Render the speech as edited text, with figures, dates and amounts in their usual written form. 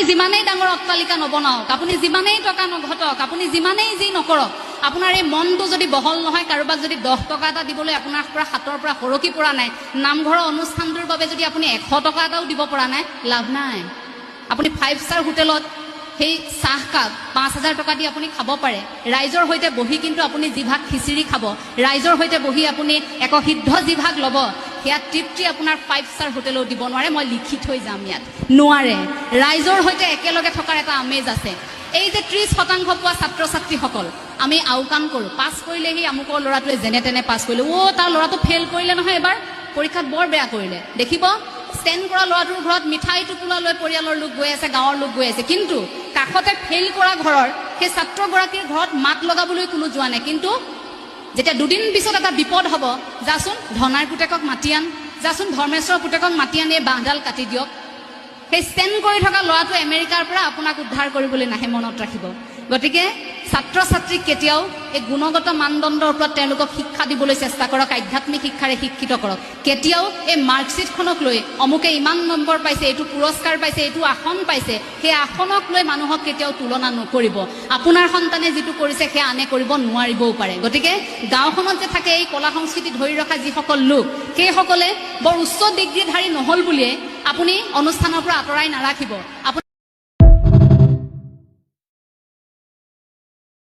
যিমানেই ডাঙৰ অট্টালিকা নবনাওক, আপুনি যিমানেই টকা নঘটক, আপুনি যিমানেই যি নকৰক, আপোনাৰ এই মনটো যদি বহল নহয়, কাৰোবাক যদি 10 টকা এটা দিবলৈ আপোনাৰ পৰা হাতৰ পৰা সৰকি পৰা নাই, নামঘৰৰ অনুষ্ঠানটোৰ বাবে যদি আপুনি 100 টকা এটাও দিব পৰা নাই, লাভ নাই। আপুনি 5 ষ্টাৰ হোটেলত সেই চাহকাপ 5,000 টকা দি আপুনি খাব পাৰে। ৰাইজৰ সৈতে বহি কিন্তু আপুনি জিভাগ খিচিৰি খাব, ৰাইজৰ সৈতে বহি আপুনি একসিদ্ধ জিভাগ ল'ব, সেয়া তৃপ্তি আপোনাৰ 5 ষ্টাৰ হোটেলেও দিব নোৱাৰে। মই লিখি থৈ যাম ইয়াত, নোৱাৰে। ৰাইজৰ সৈতে একেলগে থকাৰ এটা আমেজ আছে। এই যে 30% পোৱা ছাত্ৰ ছাত্ৰীসকল, আমি আওকাণ কৰোঁ, পাছ কৰিলে সি আমুকৰ ল'ৰাটোৱে যেনে তেনে পাছ কৰিলে, তাৰ ল'ৰাটো ফেইল কৰিলে নহয়, এবাৰ পৰীক্ষাত বৰ বেয়া কৰিলে। দেখিব ষ্টেণ্ড কৰা ল'ৰাটোৰ ঘৰত মিঠাই টোপোলা লৈ পৰিয়ালৰ লোক গৈ আছে, গাঁৱৰ লোক গৈ আছে, কিন্তু কাষতে ফেইল কৰা ঘৰৰ সেই ছাত্ৰগৰাকীৰ ঘৰত মাত লগাবলৈ কোনো যোৱা নাই। কিন্তু যেতিয়া দুদিন পিছত এটা বিপদ হ'ব, যাচোন ধনাৰ পুতেকক মাতি আন, যাচোন ধৰ্মেশ্বৰৰ পুতেকক মাতি আনি বাঁহডাল কাটি দিয়ক। সেই ষ্টেণ্ড কৰি থকা ল'ৰাটো আমেৰিকাৰ পৰা আপোনাক উদ্ধাৰ কৰিবলৈ নাহে, মনত ৰাখিব। গতিকে ছাত্ৰ ছাত্ৰীক কেতিয়াও এই গুণগত মানদণ্ডৰ ওপৰত তেওঁলোকক শিক্ষা দিবলৈ চেষ্টা কৰক, আধ্যাত্মিক শিক্ষাৰে শিক্ষিত কৰক। কেতিয়াও এই মাৰ্কশ্বিটখনক লৈ অমুকে ইমান নম্বৰ পাইছে, এইটো পুৰস্কাৰ পাইছে, এইটো আসন পাইছে, সেই আসনক লৈ মানুহক কেতিয়াও তুলনা নকৰিব। আপোনাৰ সন্তানে যিটো কৰিছে সেয়া আনে কৰিব নোৱাৰিবও পাৰে। গতিকে গাঁওখনত যে থাকে এই কলা সংস্কৃতি ধৰি ৰখা যিসকল লোক, সেইসকলে বৰ উচ্চ ডিগ্ৰীধাৰী নহ'ল বুলিয়ে আপুনি অনুষ্ঠানৰ পৰা আঁতৰাই নাৰাখিব।